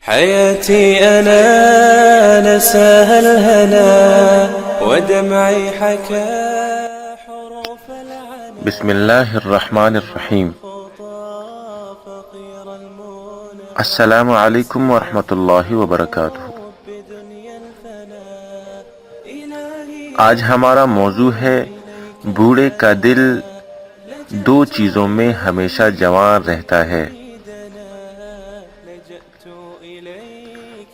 حياتي أنا نساها الهنا ودمعي حكى حروف العنا. بسم اللہ الرحمن الرحیم. السلام علیکم ورحمۃ اللہ وبرکاتہ. آج ہمارا موضوع ہے بوڑھے کا دل دو چیزوں میں ہمیشہ جوان رہتا ہے.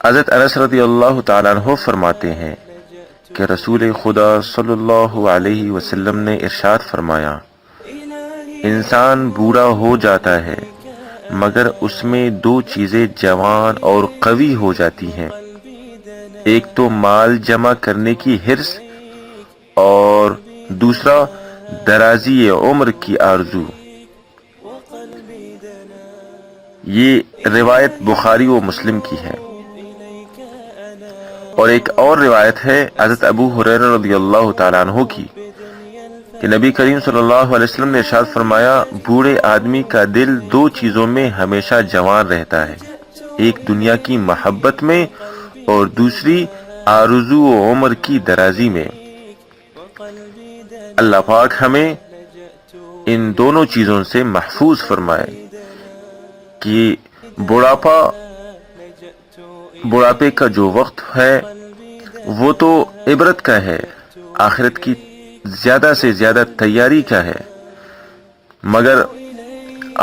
حضرت انس رضی اللہ تعالیٰ عنہ فرماتے ہیں کہ رسول خدا صلی اللہ علیہ وسلم نے ارشاد فرمایا، انسان بوڑھا ہو جاتا ہے مگر اس میں دو چیزیں جوان اور قوی ہو جاتی ہیں. ایک تو مال جمع کرنے کی حرص اور دوسرا درازی عمر کی آرزو. یہ روایت بخاری و مسلم کی ہے. اور ایک اور روایت ہے حضرت ابو ہریرہ رضی اللہ تعالیٰ عنہ کی کہ نبی کریم صلی اللہ علیہ وسلم نے ارشاد فرمایا، بوڑھے آدمی کا دل دو چیزوں میں ہمیشہ جوان رہتا ہے، ایک دنیا کی محبت میں اور دوسری آرزو و عمر کی درازی میں. اللہ پاک ہمیں ان دونوں چیزوں سے محفوظ فرمائے کہ بڑھاپے کا جو وقت ہے وہ تو عبرت کا ہے، آخرت کی زیادہ سے زیادہ تیاری کا ہے. مگر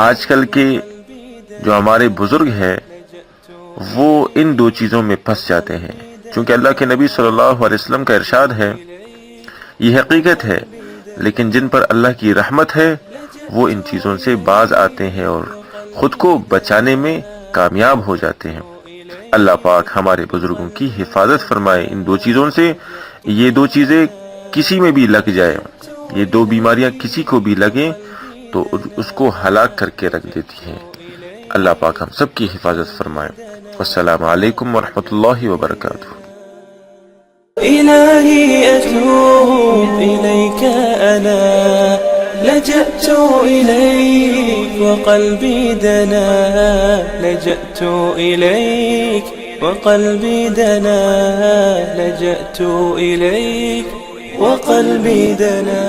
آج کل کے جو ہمارے بزرگ ہیں وہ ان دو چیزوں میں پھنس جاتے ہیں. چونکہ اللہ کے نبی صلی اللہ علیہ وسلم کا ارشاد ہے، یہ حقیقت ہے، لیکن جن پر اللہ کی رحمت ہے وہ ان چیزوں سے باز آتے ہیں اور خود کو بچانے میں کامیاب ہو جاتے ہیں. اللہ پاک ہمارے بزرگوں کی حفاظت فرمائے ان دو چیزوں سے. یہ دو چیزیں کسی میں بھی لگ جائے، یہ دو بیماریاں کسی کو بھی لگیں تو اس کو ہلاک کر کے رکھ دیتی ہیں. اللہ پاک ہم سب کی حفاظت فرمائے. السلام علیکم ورحمۃ اللہ وبرکاتہ. إلهي أتوب إليك أنا لجأت إليك وقلبي دنا، لجأت إليك وقلبي دنا، لجأت إليك وقلبي دنا.